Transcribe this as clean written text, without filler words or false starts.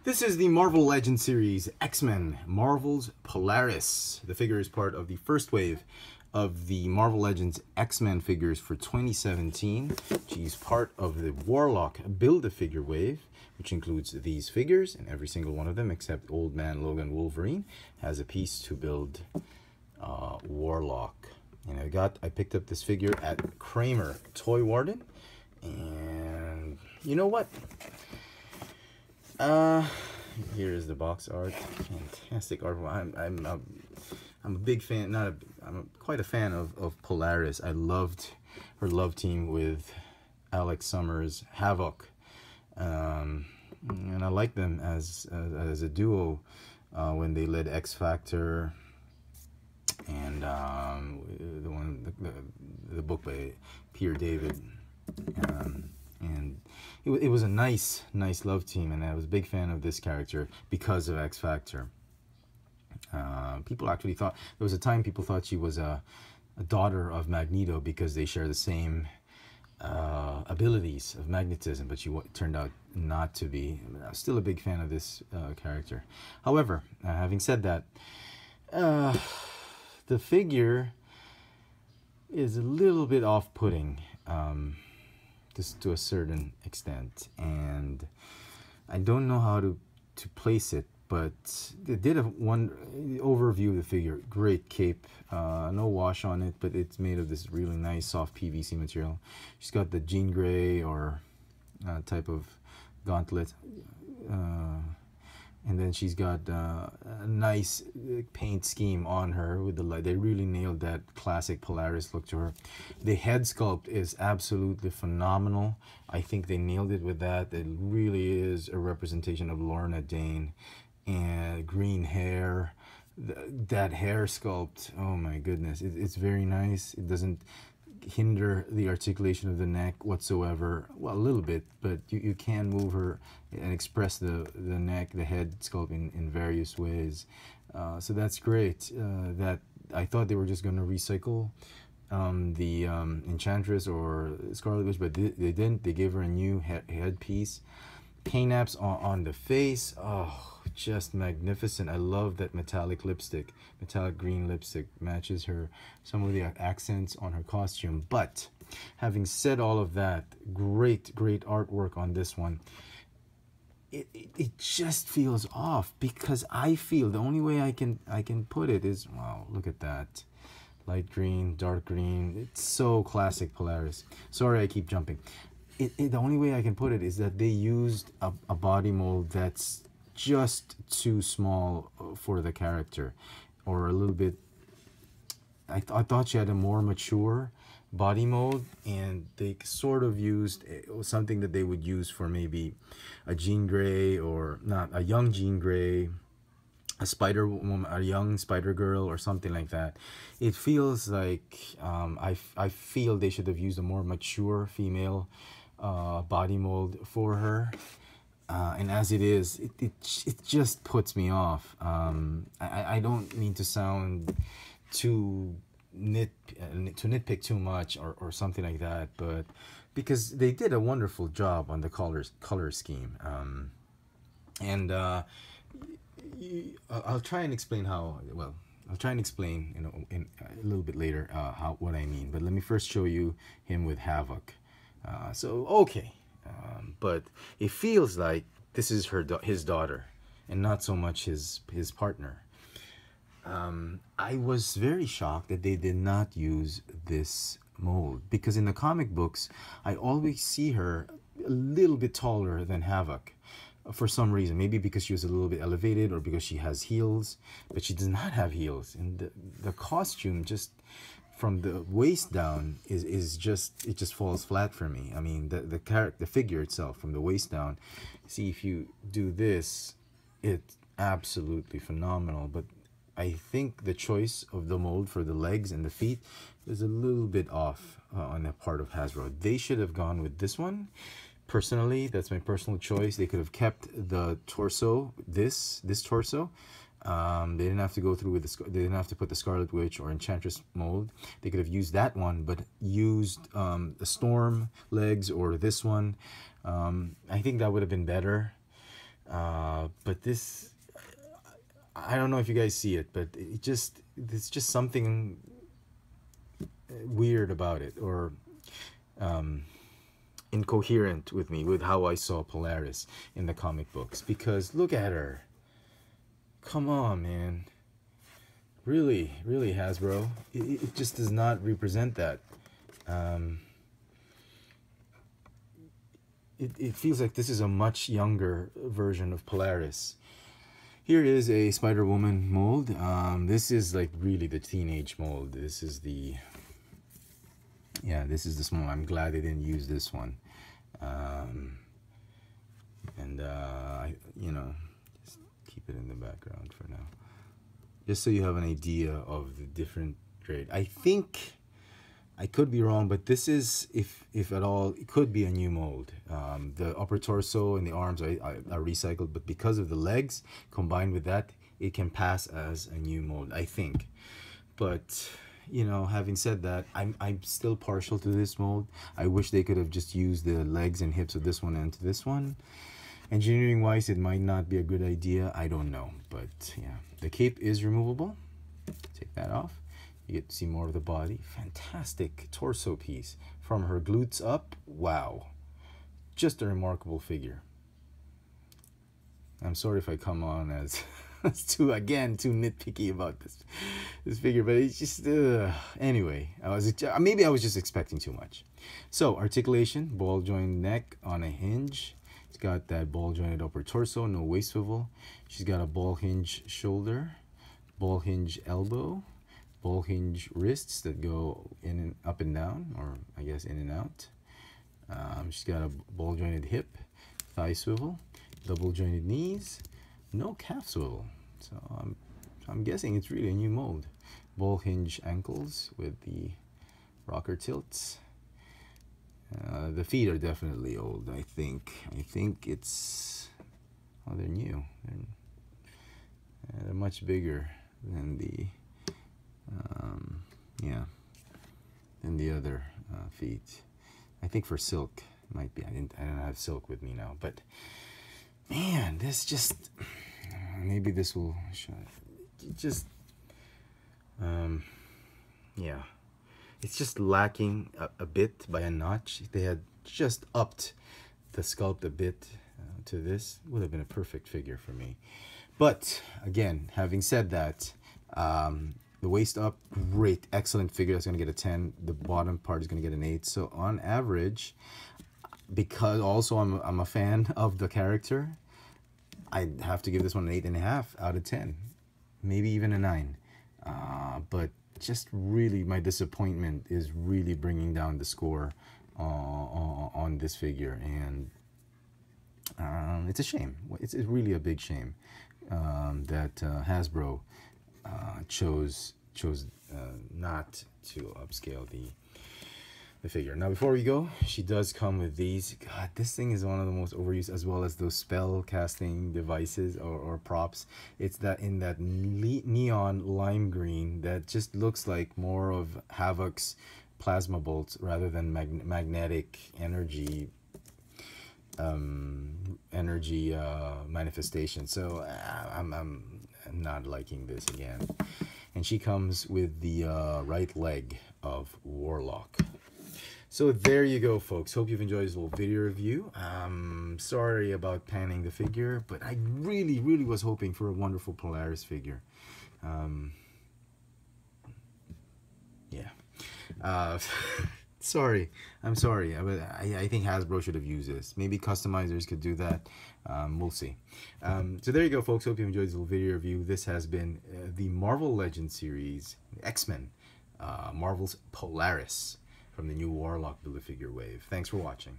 This is the Marvel Legends series, X-Men, Marvel's Polaris. The figure is part of the first wave of the Marvel Legends X-Men figures for 2017. She's part of the Warlock Build-A-Figure wave, which includes these figures, and every single one of them, except Old Man Logan Wolverine, has a piece to build Warlock. And I picked up this figure at Kramer Toy Warden, and you know what? Here is the box art. Fantastic art. I'm a big fan. I'm quite a fan of Polaris. I loved her love team with Alex Summers, Havok, and I like them as a duo when they led X Factor and the book by Peter David. And it was a nice love team, and I was a big fan of this character because of X Factor. People actually thought, there was a time people thought she was a daughter of Magneto because they share the same abilities of magnetism, but she turned out not to be. I was still a big fan of this character. However, having said that, the figure is a little bit off-putting. Just to a certain extent, and I don't know how to place it, but they did one overview of the figure. Great cape, no wash on it, but it's made of this really nice soft PVC material. She's got the Jean Grey or type of gauntlet, and then she's got a nice paint scheme on her with the light. They really nailed that classic Polaris look to her. The head sculpt is absolutely phenomenal. I think they nailed it with that. It really is a representation of Lorna Dane, and green hair. That hair sculpt, oh my goodness, it's very nice. It doesn't hinder the articulation of the neck whatsoever. Well, a little bit, but you can move her and express the neck, the head sculpt in various ways. So that's great. That I thought they were just going to recycle the Enchantress or Scarlet Witch, but they didn't. They gave her a new headpiece. Paint apps on the face. Oh, just magnificent. I love that metallic lipstick. Metallic green lipstick matches some of the accents on her costume. But having said all of that, great artwork on this one. It just feels off, because I feel the only way I can put it is, wow, look at that. Light green, dark green. It's so classic Polaris. Sorry, I keep jumping. The only way I can put it is that they used a body mold that's just too small for the character, or a little bit. I thought she had a more mature body mold, and they sort of used something that they would use for maybe a Jean Grey, or not, a young Jean Grey, a young Spider Girl, or something like that. It feels like I feel they should have used a more mature female body mold for her, and as it is, it just puts me off. I don't mean to sound to nitpick too much or something like that, but because they did a wonderful job on the color scheme, and I'll try and explain how. Well, I'll try and explain in a little bit later what I mean, but let me first show you him with Havok. So okay, but it feels like this is his daughter, and not so much his partner. I was very shocked that they did not use this mold, because in the comic books I always see her a little bit taller than Havok for some reason. Maybe because she was a little bit elevated, or because she has heels, but she does not have heels, and the costume just from the waist down is just falls flat for me. I mean, the figure itself from the waist down. See, if you do this, it's absolutely phenomenal. But I think the choice of the mold for the legs and the feet is a little bit off on the part of Hasbro. They should have gone with this one. Personally, that's my personal choice. They could have kept the torso, this torso. They didn't have to go through with they didn't have to put the Scarlet Witch or Enchantress mold. They could have used that one, but used the Storm legs or this one. I think that would have been better. but this, I don't know if you guys see it, but it's just something weird about it, or incoherent with me, with how I saw Polaris in the comic books. Because look at her. Come on, man. Really, really, Hasbro. It just does not represent that. It feels like this is a much younger version of Polaris. Here is a Spider-Woman mold. This is like really the teenage mold. This is the, yeah, this is the small. I'm glad they didn't use this one. You know, just keep it in the background for now. Just so you have an idea of the different grade. I think, I could be wrong, but this is, if at all, it could be a new mold. The upper torso and the arms are recycled, but because of the legs, combined with that, it can pass as a new mold, I think. But, you know, having said that, I'm still partial to this mold. I wish they could have just used the legs and hips of this one and to this one. Engineering-wise, it might not be a good idea. I don't know, but yeah. The cape is removable. Take that off. You get to see more of the body. Fantastic torso piece from her glutes up. Wow, just a remarkable figure. I'm sorry if I come on as too nitpicky about this figure, but it's just anyway. Maybe I was just expecting too much. So articulation, ball joint neck on a hinge. It's got that ball jointed upper torso, no waist swivel. She's got a ball hinge shoulder, ball hinge elbow, ball hinge wrists that go in and up and down, or I guess in and out. She's got a ball jointed hip, thigh swivel, double jointed knees, no calf swivel. So I'm guessing it's really a new mold. Ball hinge ankles with the rocker tilts. The feet are definitely old, I think. I think it's, oh, they're new. They're much bigger than the, yeah, than the other feet. I think for silk, might be. I don't have silk with me now, but man, this just, maybe this will just, yeah. It's just lacking a bit by a notch. If they had just upped the sculpt a bit to this, would have been a perfect figure for me. But again, having said that, the waist up, great, excellent figure. That's going to get a 10. The bottom part is going to get an 8. So on average, because also I'm a fan of the character, I'd have to give this one an 8.5 out of 10, maybe even a 9. But just really, my disappointment is really bringing down the score on this figure, and it's a shame. It's really a big shame that Hasbro chose not to upscale the figure. Now, before we go, she does come with these. God, this thing is one of the most overused, as well as those spell casting devices or props. It's that in that neon lime green that just looks like more of Havok's plasma bolts rather than magnetic energy manifestation. So I'm not liking this again. And she comes with the right leg of Warlock. So there you go, folks. Hope you've enjoyed this little video review. Sorry about panning the figure, but I really, really was hoping for a wonderful Polaris figure. Yeah. Sorry. I'm sorry. But I think Hasbro should have used this. Maybe customizers could do that. We'll see. So there you go, folks. Hope you enjoyed this little video review. This has been the Marvel Legends series, X-Men, Marvel's Polaris, from the new Warlock Build-A-Figure wave. Thanks for watching.